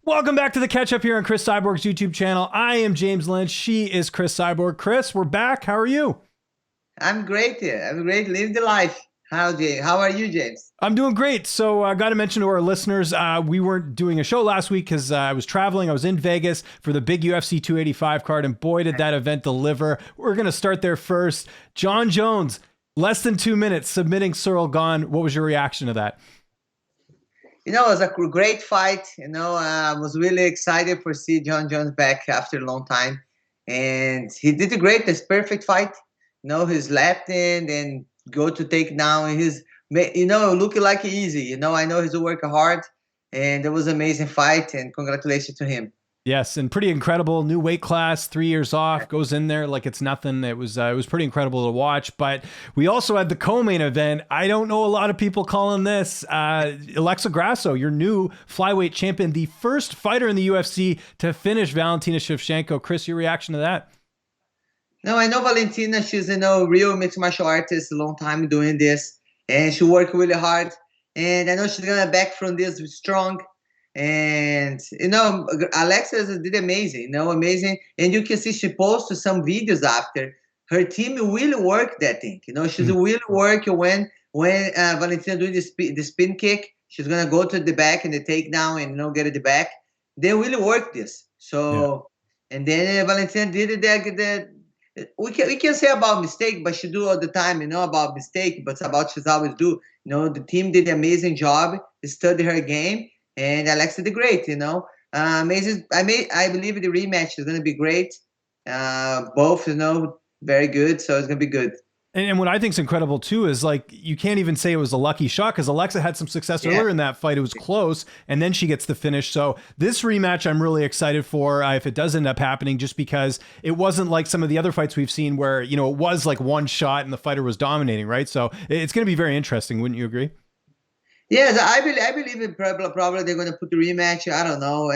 Welcome back to the catch up here on Cris Cyborg's YouTube channel. I am James Lynch. She is Cris Cyborg. Cris, we're back. How are you? I'm great here. I'm great. Live the life. How are you, James? I'm doing great. So I got to mention to our listeners, we weren't doing a show last week because I was traveling. I was in Vegas for the big UFC 285 card, and boy, did that event deliver. We're going to start there first. Jon Jones, less than 2 minutes, submitting Cyril Gahn. What was your reaction to that? It was a great fight. I was really excited for see Jon Jones back after a long time, and he did a great. This perfect fight. His left hand and go to take down. Looking like easy. I know he's working hard, and it was an amazing fight. And congratulations to him. Yes, and pretty incredible. New weight class, 3 years off, goes in there like it's nothing. It was pretty incredible to watch. But we also had the co-main event. I don't know a lot of people calling this Alexis Grasso, your new flyweight champion, the first fighter in the UFC to finish Valentina Shevchenko. Cris, your reaction to that? No, I know Valentina. She's real mixed martial artist, a long time doing this, and she worked really hard. And I know she's gonna back from this strong. And Alexis did amazing, amazing. And you can see she posted some videos after. Her team really worked that thing. She's really work when Valentina doing the spin kick, she's gonna go to the back and the takedown and get it the back. They really worked this. So and then Valentina did it. We can say about mistake, but she do all the time. About mistake, but it's about she's always do. The team did an amazing job. They studied her game. And Alexa did great, amazing. I believe the rematch is going to be great. Both, very good. So it's going to be good. And what I think is incredible too is like you can't even say it was a lucky shot because Alexa had some success earlier in that fight. It was close, and then she gets the finish. So this rematch, I'm really excited for if it does end up happening, just because it wasn't like some of the other fights we've seen where it was like one shot and the fighter was dominating, right? So it's going to be very interesting. Wouldn't you agree? Yes, I believe it. Probably they're going to put the rematch. I don't know,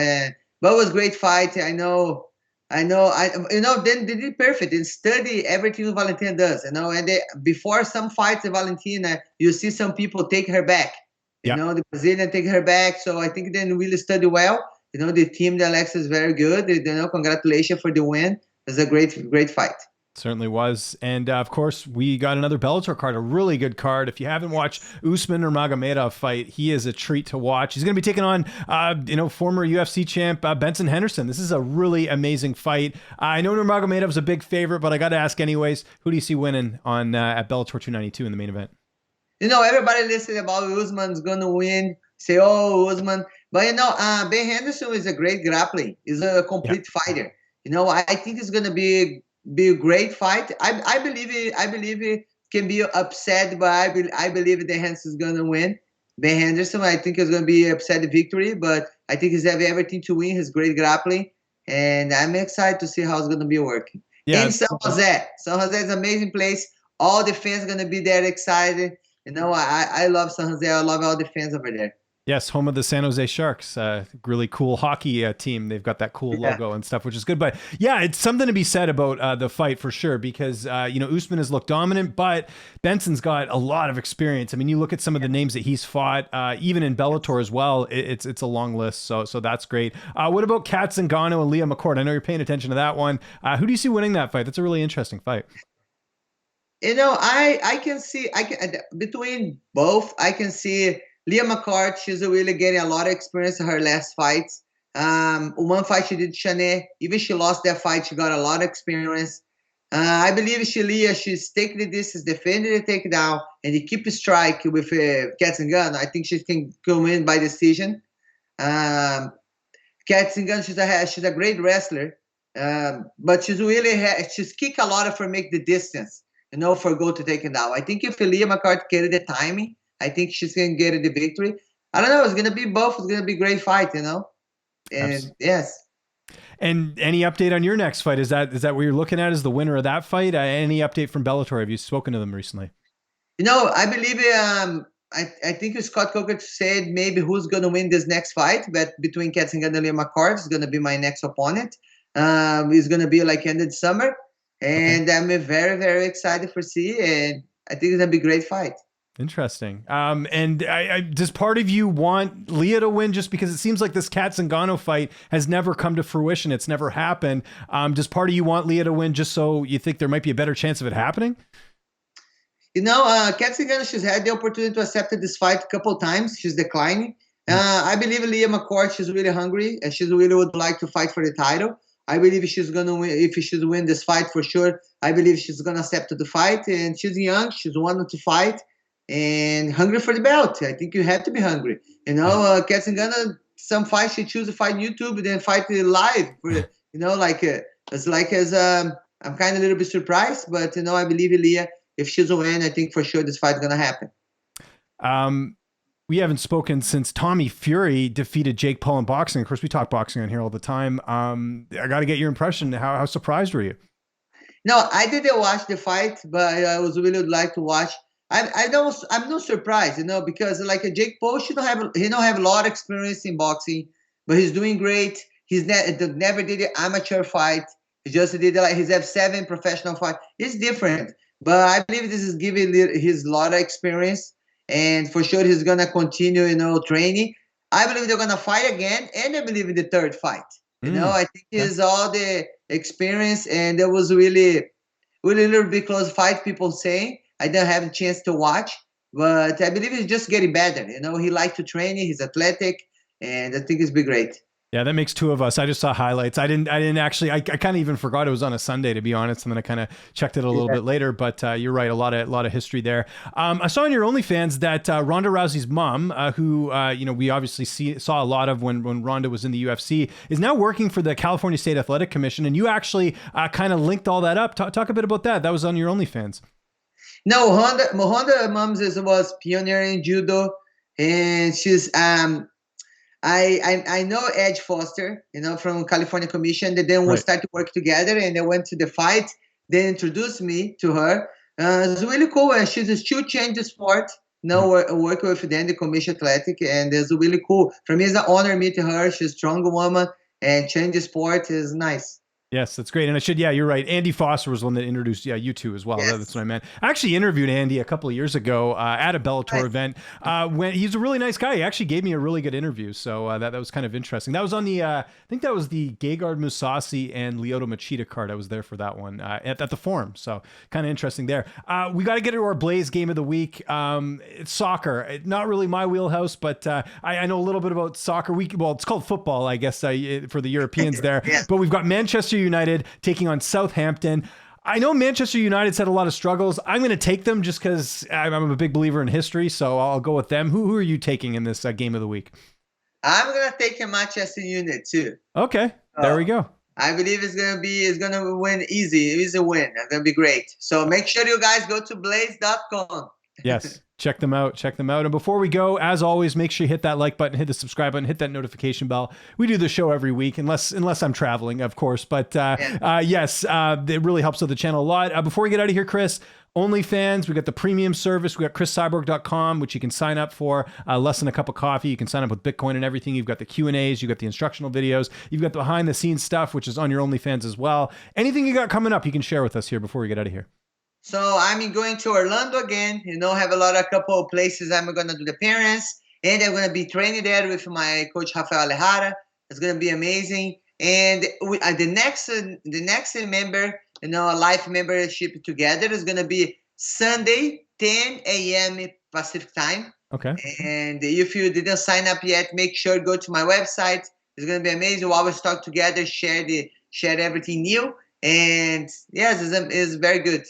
but it was a great fight. I know. Then they did perfect and study everything Valentina does. And before some fights, Valentina, you see some people take her back. The Brazilian take her back. So I think they really study well. The team, the Alexa is very good. Congratulations for the win. It's a great fight. Certainly was. And of course, we got another Bellator card, a really good card. If you haven't watched Usman or Magomedov fight, he is a treat to watch. He's going to be taking on, former UFC champ Benson Henderson. This is a really amazing fight. I know Nurmagomedov's a big favorite, but I got to ask anyways, who do you see winning on at Bellator 292 in the main event? Everybody listening about Usman's going to win. Say, oh, Usman. But, Ben Henderson is a great grappling. He's a complete fighter. I think it's going to be a great fight. I believe it can be upset, but I believe Ben Henderson is gonna win. Ben Henderson, I think, is gonna be upset victory, but I think he's have everything to win. He's great grappling, and I'm excited to see how it's gonna be working. In San Jose. San Jose is an amazing place. All the fans are gonna be there excited. I love San Jose. I love all the fans over there. Yes, home of the San Jose Sharks. Really cool hockey team. They've got that cool logo and stuff, which is good. But yeah, it's something to be said about the fight for sure, because Usman has looked dominant, but Benson's got a lot of experience. I mean, you look at some of the names that he's fought, even in Bellator as well. It's a long list, so that's great. What about Cat Zingano and Leah McCourt? I know you're paying attention to that one. Who do you see winning that fight? That's a really interesting fight. I can see between both. I can see Leah McCourt, she's really getting a lot of experience in her last fights. One fight she did Shane, even she lost that fight, she got a lot of experience. I believe she's taking the distance, defending the takedown, and they keep a strike with Cat Zingano. I think she can win by decision. Cat Zingano, she's a great wrestler, but she's kick a lot of her make the distance, for go to take it down. I think if Leah McCourt get the timing, I think she's going to get the victory. I don't know. It's going to be both. It's going to be a great fight, And yes. And any update on your next fight? Is that what you're looking at as the winner of that fight? Any update from Bellator? Have you spoken to them recently? I believe I think Scott Coker said maybe who's going to win this next fight, but between Cat Zingano and Leah McCourt is going to be my next opponent. It's going to be like ended summer, and I'm very, very excited for see, and I think it's going to be a great fight. Interesting. And does part of you want Leah to win just because it seems like this Cat Zingano fight has never come to fruition? It's never happened. Does part of you want Leah to win just so you think there might be a better chance of it happening? Cat Zingano, she's had the opportunity to accept this fight a couple of times. She's declining. I believe Leah McCourt, she's really hungry and she really would like to fight for the title. I believe she's going to win. If she win this fight for sure, I believe she's going to accept the fight. And she's young. She's wanting to fight and hungry for the belt. I think you have to be hungry. Cat Zingano, some fights she choose to fight on YouTube and then fight live. I'm kind of a little bit surprised, but I believe in Leah. If she's a win, I think for sure this fight's gonna happen. We haven't spoken since Tommy Fury defeated Jake Paul in boxing. Of course, we talk boxing on here all the time. I got to get your impression. How surprised were you? No, I didn't watch the fight, but I was really would like to watch. I'm not surprised, because like Jake Paul, he don't have a lot of experience in boxing, but he's doing great. He's never did an amateur fight. He just did he's have 7 professional fights. It's different. But I believe this is giving his a lot of experience, and for sure he's gonna continue, training. I believe they're gonna fight again, and I believe in the third fight. I think he's all the experience, and there was really a little bit close fight. People saying I didn't have a chance to watch, but I believe he's just getting better. He likes to train. He's athletic, and I think it's be great. Yeah, that makes 2 of us. I just saw highlights. I didn't actually, I kind of even forgot it was on a Sunday, to be honest. And then I kind of checked it a little bit later, but you're right. A lot of history there. I saw on your OnlyFans that Ronda Rousey's mom, who, we obviously saw a lot of when Ronda was in the UFC, is now working for the California State Athletic Commission. And you actually kind of linked all that up. Talk a bit about that. That was on your OnlyFans. No, Ronda moms was pioneer in judo, and she's, I know Edge Foster, from California Commission. Then we started to work together, and they went to the fight. They introduced me to her. It's really cool, and she's still changed the sport. Working with the Commission Athletic, and it's really cool. For me, it's an honor meeting her. She's a strong woman, and change the sport is nice. Yes, that's great. And you're right. Andy Foster was one that introduced you two as well. Yes. That's what I meant. I actually interviewed Andy a couple of years ago at a Bellator event. When he's a really nice guy. He actually gave me a really good interview. So that was kind of interesting. That was on the, I think that was the Gegard Mousasi and Lyoto Machida card. I was there for that one at the Forum. So kind of interesting there. We got to get to our Blaze game of the week. It's soccer. Not really my wheelhouse, but I know a little bit about soccer. Well, it's called football, I guess, for the Europeans there. Yes. But we've got Manchester United taking on South Ampton. I know Manchester United's had a lot of struggles. I'm going to take them just because I'm a big believer in history, so I'll go with them. Who are you taking in this game of the week? I'm going to take a Manchester United too. Okay, there we go. I believe it's going to win easy. It's a win. It's going to be great. So make sure you guys go to blaze.com. Yes. Check them out. And before we go, as always, make sure you hit that like button, hit the subscribe button, hit that notification bell. We do the show every week, unless I'm traveling, of course. But yes, it really helps with the channel a lot. Before we get out of here, Chris, OnlyFans, we got the premium service. We got CrisCyborg.com, which you can sign up for less than a cup of coffee. You can sign up with Bitcoin and everything. You've got the Q&As, you've got the instructional videos, you've got the behind the scenes stuff, which is on your OnlyFans as well. Anything you got coming up, you can share with us here before we get out of here. So I'm going to Orlando again. Have a couple of places I'm going to do the appearance, and I'm going to be training there with my coach Rafael Alejara. It's going to be amazing. And the next member, life membership together is going to be Sunday, 10 a.m. Pacific time. Okay. And if you didn't sign up yet, make sure to go to my website. It's going to be amazing. We'll always talk together, share everything new, and yes, it's very good.